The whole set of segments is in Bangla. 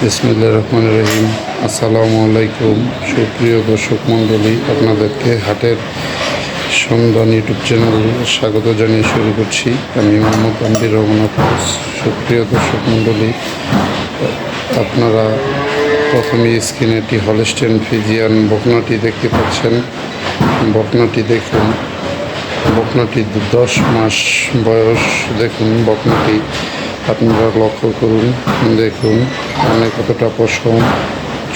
বিসমিল্লাহির রহমানির রহিম। আসসালামু আলাইকুম। সুপ্রিয় দর্শক মণ্ডলী, আপনাদেরকে হাটের সন্ধান ইউটিউব চ্যানেল স্বাগত জানিয়ে শুরু করছি। আমি মোহাম্মদ আমির রহমান আফরোজ। সুপ্রিয় দর্শক মণ্ডলী, আপনারা প্রথমে স্ক্রিনে একটি হলস্টেইন ফ্রিজিয়ান বকনাটি দেখতে পাচ্ছেন। বকনাটি দেখুন, বকনাটি 10 মাস বয়স। দেখুন বকনাটি আপনারা লক্ষ্য করুন, দেখুন কানে কতটা পশম,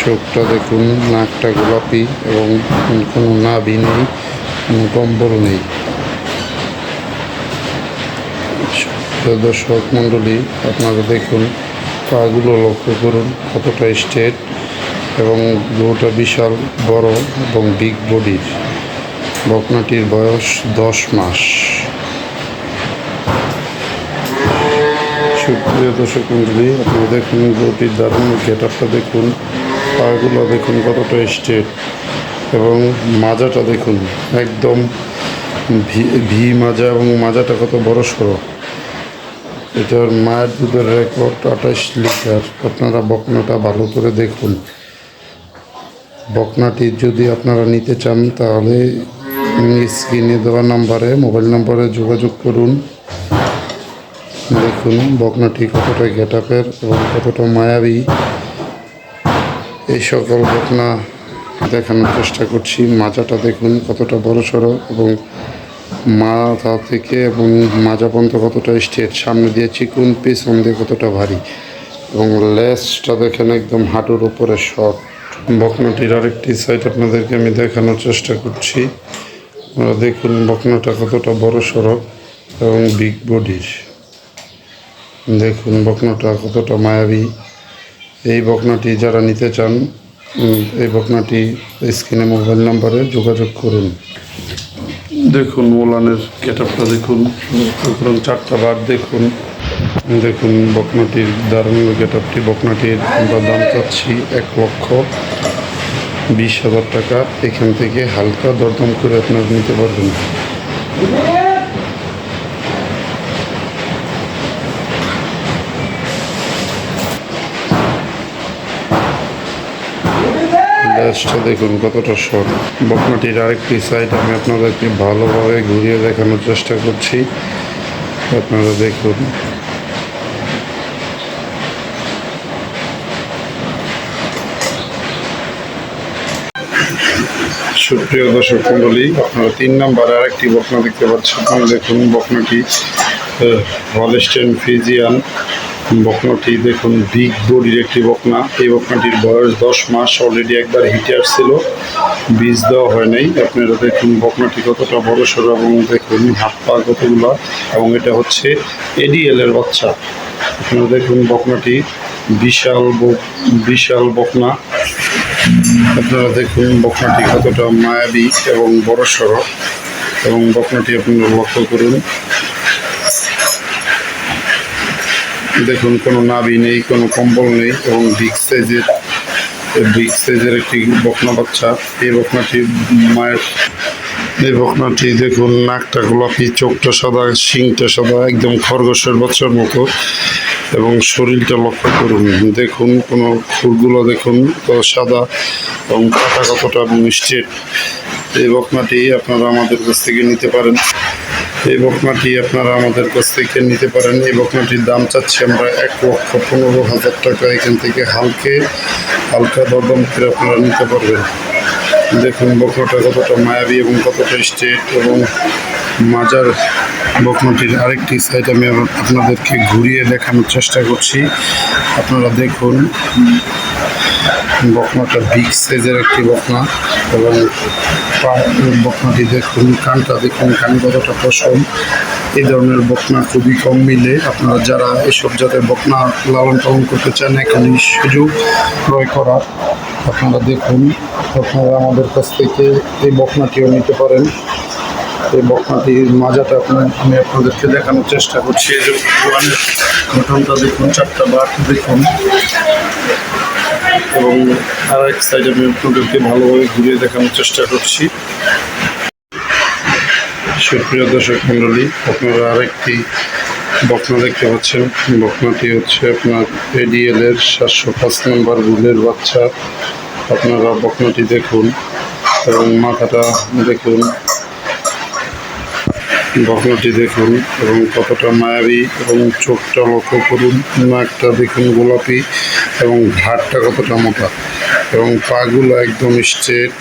চোখটা দেখুন, নাকটা গোলাপি এবং কোনো নাভি নেই, কোনো কম্বল নেই। দর্শক মণ্ডলী, আপনারা দেখুন পাগুলো লক্ষ্য করুন কতটা স্ট্রেট এবং গরুটা বিশাল বড় এবং বিগ বডির। বকনাটির বয়স 10 মাস। সুপ্রিয় দর্শক মণ্ডলী, আপনারা দেখুন গরুটির দারুণ গেটআপটা দেখুন, পাগুলো দেখুন কতটা স্ট্রেট এবং মাজাটা দেখুন একদম ভি মাজা এবং মাজাটা কত বড় সড়ো। এটার মায়ের দুধের রেকর্ড 28 লিটার। আপনারা বকনাটা ভালো করে দেখুন। বকনাটি যদি আপনারা নিতে চান তাহলে স্ক্রিনে দেওয়া মোবাইল নাম্বারে যোগাযোগ করুন। দেখুন বকনাটি কতটা গেটআপের এবং কতটা মায়াবী। এই সকল বকনা দেখানোর চেষ্টা করছি। মাজাটা দেখুন কতটা বড়সড় এবং মাথা থেকে এবং মাজা পর্যন্ত কতটা স্ট্রেট, সামনে দিয়ে চিকুন, পেছন দিয়ে কতটা ভারী এবং লেজটা দেখেন একদম হাঁটুর উপরে শর্ট। বকনাটির আরেকটি সাইড আপনাদেরকে আমি দেখানোর চেষ্টা করছি। আপনারা দেখুন বকনাটা কতটা বড়সড় এবং বিগ বডির। দেখুন বকনাটা কতটা মায়াবী। এই বকনাটি যারা নিতে চান, এই বকনাটি স্ক্রিনে মোবাইল নাম্বারে যোগাযোগ করুন। দেখুন ওলানের গেটআপটা দেখুন, চারটা বার দেখুন। দেখুন বকনাটির দারুণ গেটআপটি। বকনাটির আমরা দাম চাচ্ছি 1,20,000 টাকা। এখান থেকে হালকা দরদাম করে আপনারা নিতে পারবেন। লেজটা দেখুন কতটা শর্ট। বকনাটির আরেকটি সাইড আমি আপনাদেরকে ভালোভাবে ঘুরিয়ে দেখানোর চেষ্টা করছি। আপনারা দেখুন। সুপ্রিয় দর্শক মণ্ডলী, আপনারা 3 নম্বরে আরেকটি বকনা দেখতে পাচ্ছেন। দেখুন বকনাটি হলস্টেইন ফ্রিজিয়ান। বকনাটি দেখুন বিগ বডির একটি বকনা। এই বকনাটির বয়স 10 মাস। অলরেডি একবার হিটে আসছিল, বীজ দেওয়া হয় নাই। আপনারা দেখুন বকনাটি কতটা বড় সড়ো এবং দেখুন হাত পা কতগুলো, এবং এটা হচ্ছে এডিএল এর বাচ্চা। আপনারা দেখুন বকনাটি বিশাল বকনা। আপনারা দেখুন বকনাটি কতটা মায়াবী এবং বড় সড়ো এবং বকনাটি আপনারা লক্ষ্য করুন। দেখুন কোনো নাভি নেই, কোনো কম্বল নেই এবং বিগ সাইজের একটি বকনা বাচ্চা। এই বকনাটি দেখুন নাকটা গোলাপি, চোখটা সাদা, শিংটা সাদা, একদম খরগোশের বাচ্চার মতো এবং শরীরটা লক্ষ্য করুন। দেখুন কোনো খুরগুলো দেখুন সাদা এবং কাটা কতটা স্ট্রেট। এই বকনাটি আপনারা আমাদের কাছ থেকে নিতে পারেন। এই বকনাটির দাম চাচ্ছি আমরা 1,15,000 টাকা। এখান থেকে হালকা দরদাম করে আপনারা নিতে পারবেন। দেখুন বকনাটা কতটা মায়াবী এবং কতটা স্ট্রেট এবং মাজার। বকনাটির আরেকটি সাইড আমি আপনাদেরকে ঘুরিয়ে দেখানোর চেষ্টা করছি। আপনারা দেখুন বকনাটা বিগ সাইজের একটি বকনা এবং বকনাটি দেখুন কানটা দেখুন, কান কতটা পশম। এই ধরনের বকনা খুবই কম মিলে। আপনারা যারা এসব জাতের বকনা লালন পালন করতে চান, এখনই সুযোগ ক্রয় করার। আপনারা দেখুন, আপনারা আমাদের কাছ থেকে এই বকনাটিও নিতে পারেন। এই বকনাটির মাজাটা আমি আপনাদেরকে দেখানোর চেষ্টা করছি। এই যে গঠনটা দেখুন, চারটা বার দেখুন এবং আর এক সাইডে আমি আপনাদেরকে ভালোভাবে ঘুরিয়ে দেখানোর চেষ্টা করছি। সুপ্রিয় দর্শক মণ্ডলী, আপনারা আরেকটি বকনা দেখতে পাচ্ছেন, বকনাটি হচ্ছে আপনার এডিএল এর 705 নম্বর বুলের বাচ্চা। আপনারা বকনাটি দেখুন এবং মাথাটা দেখুন, বকনাটি দেখুন এবং কতটা মায়াবী, এবং চোখটা লক্ষ্য করুন, নাকটা দেখুন গোলাপি, এবং ঘাড়টা কতটা মোটা, এবং পাগুলো একদম স্ট্রেট।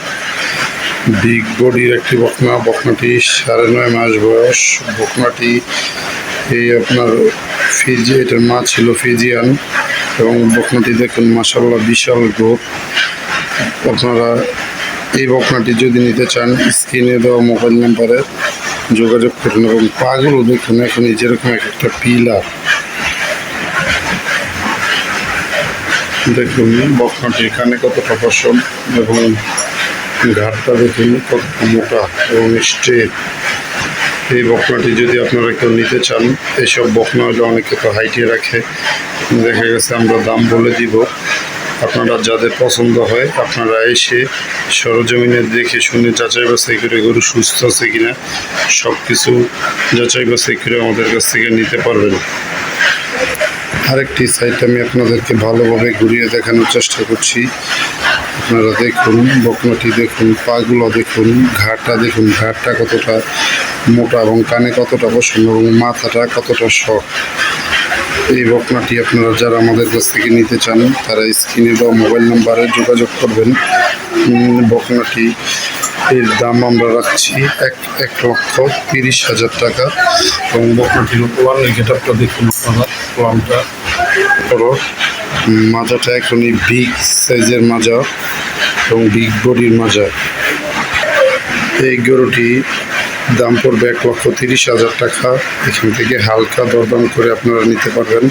বিগ বডির একটি বকনা। বকনাটি 9.5 মাস বয়স। বকনাটি এই আপনার ফিজি, এটার মা ছিল ফিজিয়ান, এবং বকনাটি দেখুন মাশাআল্লাহ বিশাল গ্রোথ। আপনারা এই বকনাটি যদি নিতে চান স্ক্রিনে দেওয়া মোবাইল নাম্বারে যোগাযোগ করুন, এবং পাগুলো দেখুন এখন যেরকম একটা পিলার। দেখুন বকনাটি এখানে কতটা পশম, এবং ঘাটটা দেখুন কতটা মোটা এবং স্ট্রেট। এই বকনাটি যদি আপনারা কেউ নিতে চান, এইসব বকনা হলে অনেকে তো হাইটে রাখে, দেখা গেছে আমরা দাম বলে দিব। আপনারা যাদের পছন্দ হয় আপনারা এসে সরজমিনে দেখে শুনে যাচাই বাছাই করে গরু সুস্থ আছে কিনা সব কিছু যাচাই বাছাই করে আমাদের কাছ থেকে নিতে পারবেন। আরেকটি সাইট আমি আপনাদেরকে ভালোভাবে ঘুরিয়ে দেখানোর চেষ্টা করছি। আপনারা দেখুন বকনাটি দেখুন, পাগুলো দেখুন, ঘাড়টা দেখুন, ঘাড়টা কতটা মোটা এবং কানে কতটা বসানো, এবং মাথাটা কতটা শক্ত। এই বকনাটি আপনারা যারা আমাদের কাছ থেকে নিতে চান তারা স্ক্রিনে দেওয়া মোবাইল নাম্বারে যোগাযোগ করবেন। বকনাটি এর দাম আমরা রাখছি 1,30,000 টাকা। এবং বকনাটির ওলানের গেটআপটা দেখুন আপনারা, ওলানটা বড়, মাজাটা এখনই বিগ সাইজের মাজা এবং বিগ বডির মাজা। এই গরুটি দাম পড়বে 1,30,000 টাকা। এখান থেকে হালকা দরদাম করে আপনারা নিতে পারবেন।